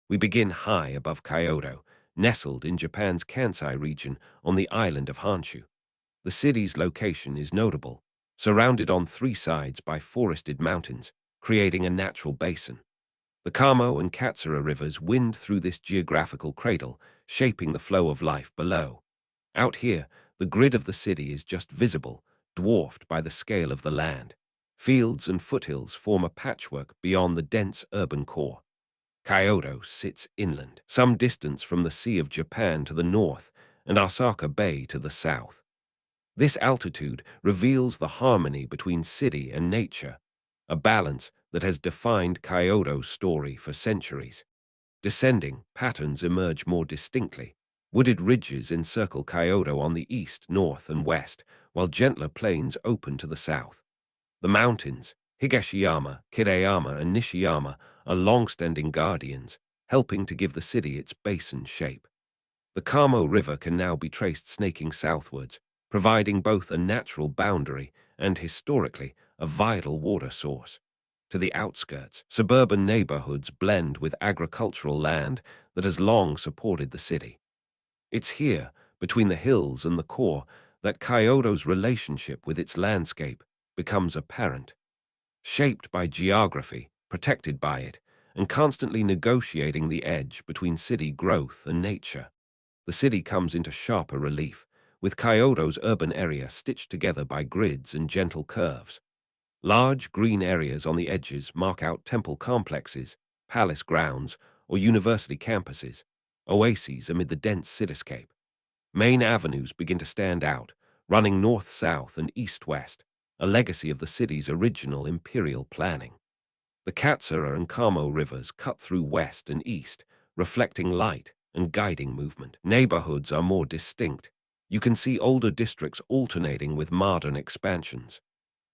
We begin high above Kyoto, nestled in Japan's Kansai region on the island of Honshu. The city's location is notable, surrounded on three sides by forested mountains, creating a natural basin. The Kamo and Katsura rivers wind through this geographical cradle, shaping the flow of life below. Out here, the grid of the city is just visible, dwarfed by the scale of the land. Fields and foothills form a patchwork beyond the dense urban core. Kyoto sits inland, some distance from the Sea of Japan to the north and Osaka Bay to the south. This altitude reveals the harmony between city and nature, a balance that has defined Kyoto's story for centuries. Descending, patterns emerge more distinctly. Wooded ridges encircle Kyoto on the east, north, and west, while gentler plains open to the south. The mountains, Higashiyama, Kirayama, and Nishiyama, are long-standing guardians, helping to give the city its basin shape. The Kamo River can now be traced snaking southwards, providing both a natural boundary and, historically, a vital water source. To the outskirts, suburban neighborhoods blend with agricultural land that has long supported the city. It's here, between the hills and the core, that Kyoto's relationship with its landscape becomes apparent. Shaped by geography, protected by it, and constantly negotiating the edge between city growth and nature, the city comes into sharper relief, with Kyoto's urban area stitched together by grids and gentle curves. Large green areas on the edges mark out temple complexes, palace grounds, or university campuses, oases amid the dense cityscape. Main avenues begin to stand out, running north-south and east-west, a legacy of the city's original imperial planning. The Katsura and Kamo rivers cut through west and east, reflecting light and guiding movement. Neighborhoods are more distinct. You can see older districts alternating with modern expansions.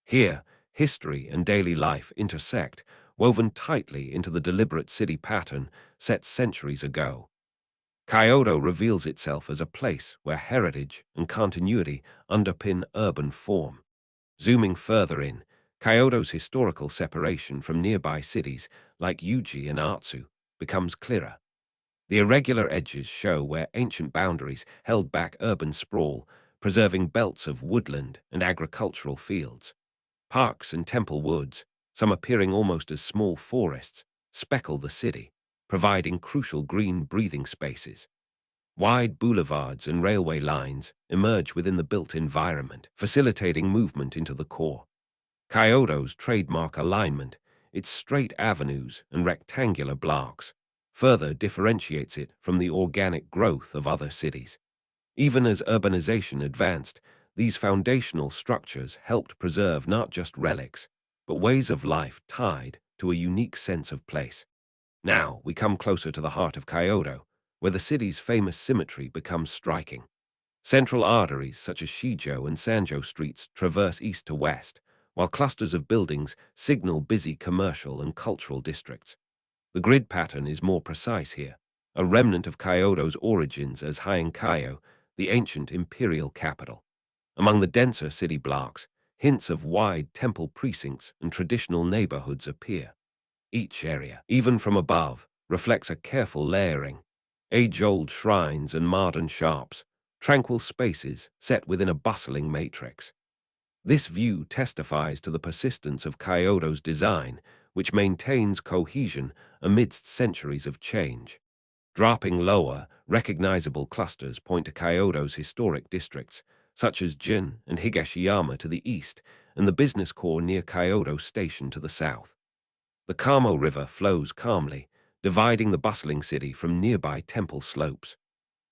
Here, history and daily life intersect, woven tightly into the deliberate city pattern set centuries ago. Kyoto reveals itself as a place where heritage and continuity underpin urban form. Zooming further in, Kyoto's historical separation from nearby cities like Uji and Atsu becomes clearer. The irregular edges show where ancient boundaries held back urban sprawl, preserving belts of woodland and agricultural fields. Parks and temple woods, some appearing almost as small forests, speckle the city, providing crucial green breathing spaces. Wide boulevards and railway lines emerge within the built environment, facilitating movement into the core. Kyoto's trademark alignment, its straight avenues and rectangular blocks, further differentiates it from the organic growth of other cities. Even as urbanization advanced, these foundational structures helped preserve not just relics, but ways of life tied to a unique sense of place. Now we come closer to the heart of Kyoto, where the city's famous symmetry becomes striking. Central arteries such as Shijo and Sanjo streets traverse east to west, while clusters of buildings signal busy commercial and cultural districts. The grid pattern is more precise here, a remnant of Kyoto's origins as Heian-kyo, the ancient imperial capital. Among the denser city blocks, hints of wide temple precincts and traditional neighborhoods appear. Each area, even from above, reflects a careful layering. Age-old shrines and modern shops, tranquil spaces set within a bustling matrix. This view testifies to the persistence of Kyoto's design, which maintains cohesion amidst centuries of change. Dropping lower, recognizable clusters point to Kyoto's historic districts, such as Jin and Higashiyama to the east, and the business core near Kyoto Station to the south. The Kamo River flows calmly, dividing the bustling city from nearby temple slopes.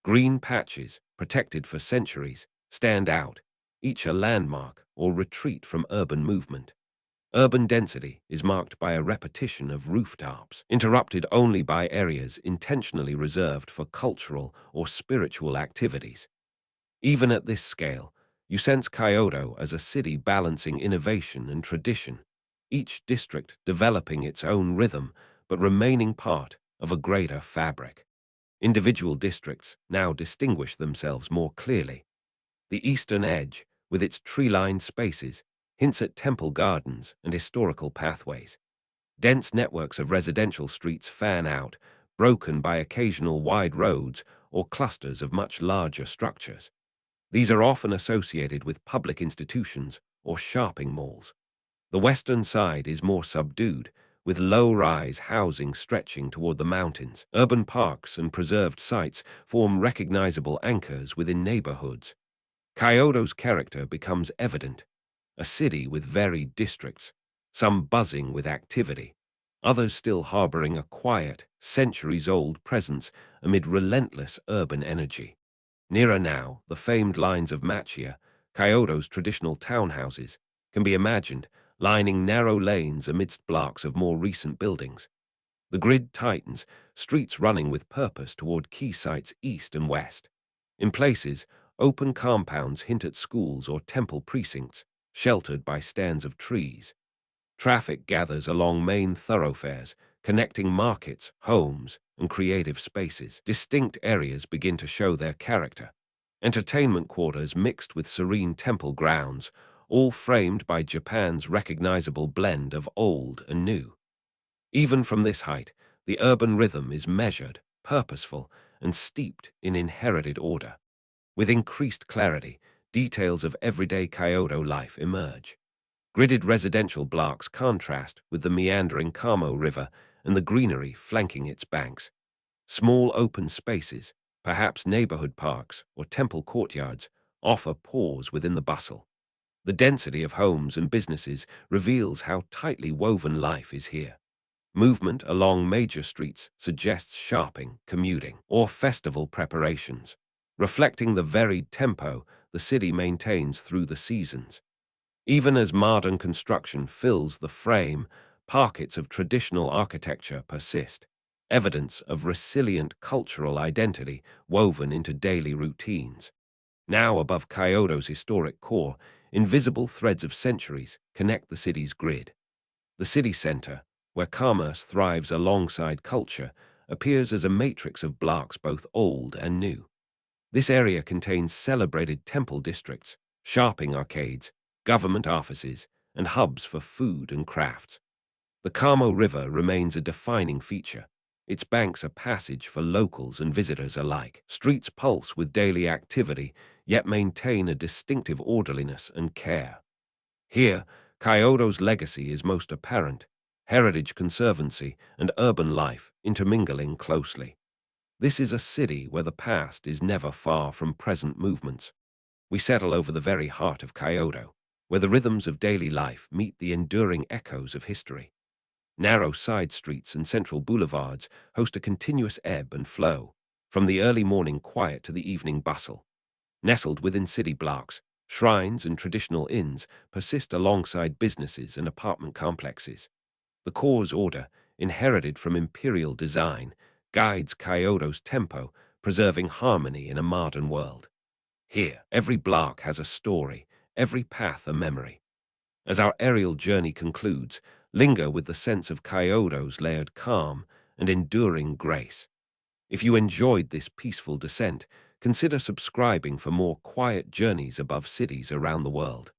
Green patches, protected for centuries, stand out, each a landmark or retreat from urban movement. Urban density is marked by a repetition of rooftops, interrupted only by areas intentionally reserved for cultural or spiritual activities. Even at this scale, you sense Kyoto as a city balancing innovation and tradition, each district developing its own rhythm but remaining part of a greater fabric. Individual districts now distinguish themselves more clearly. The eastern edge, with its tree-lined spaces, hints at temple gardens and historical pathways. Dense networks of residential streets fan out, broken by occasional wide roads or clusters of much larger structures. These are often associated with public institutions or shopping malls. The western side is more subdued, with low-rise housing stretching toward the mountains. Urban parks and preserved sites form recognizable anchors within neighborhoods. Kyoto's character becomes evident, a city with varied districts, some buzzing with activity, others still harboring a quiet, centuries-old presence amid relentless urban energy. Nearer now, the famed lines of Maxar, Kyoto's traditional townhouses, can be imagined, lining narrow lanes amidst blocks of more recent buildings. The grid tightens, streets running with purpose toward key sites east and west. In places, open compounds hint at schools or temple precincts, sheltered by stands of trees. Traffic gathers along main thoroughfares, connecting markets, homes, and creative spaces. Distinct areas begin to show their character. Entertainment quarters mixed with serene temple grounds, all framed by Japan's recognizable blend of old and new. Even from this height, the urban rhythm is measured, purposeful, and steeped in inherited order. With increased clarity, details of everyday Kyoto life emerge. Gridded residential blocks contrast with the meandering Kamo River and the greenery flanking its banks. Small open spaces, perhaps neighborhood parks or temple courtyards, offer pause within the bustle. The density of homes and businesses reveals how tightly woven life is here. Movement along major streets suggests shopping, commuting, or festival preparations, reflecting the varied tempo the city maintains through the seasons. Even as modern construction fills the frame, pockets of traditional architecture persist, evidence of resilient cultural identity woven into daily routines. Now above Kyoto's historic core, invisible threads of centuries connect the city's grid. The city center, where commerce thrives alongside culture, appears as a matrix of blocks both old and new. This area contains celebrated temple districts, shopping arcades, government offices, and hubs for food and crafts. The Kamo River remains a defining feature, its banks a passage for locals and visitors alike. Streets pulse with daily activity, yet maintain a distinctive orderliness and care. Here, Kyoto's legacy is most apparent, heritage conservancy and urban life intermingling closely. This is a city where the past is never far from present movements. We settle over the very heart of Kyoto, where the rhythms of daily life meet the enduring echoes of history. Narrow side streets and central boulevards host a continuous ebb and flow, from the early morning quiet to the evening bustle. Nestled within city blocks, shrines and traditional inns persist alongside businesses and apartment complexes. The core's order, inherited from imperial design, guides Kyoto's tempo, preserving harmony in a modern world. Here, every block has a story, every path a memory. As our aerial journey concludes, linger with the sense of Kyoto's layered calm and enduring grace. If you enjoyed this peaceful descent, consider subscribing for more quiet journeys above cities around the world.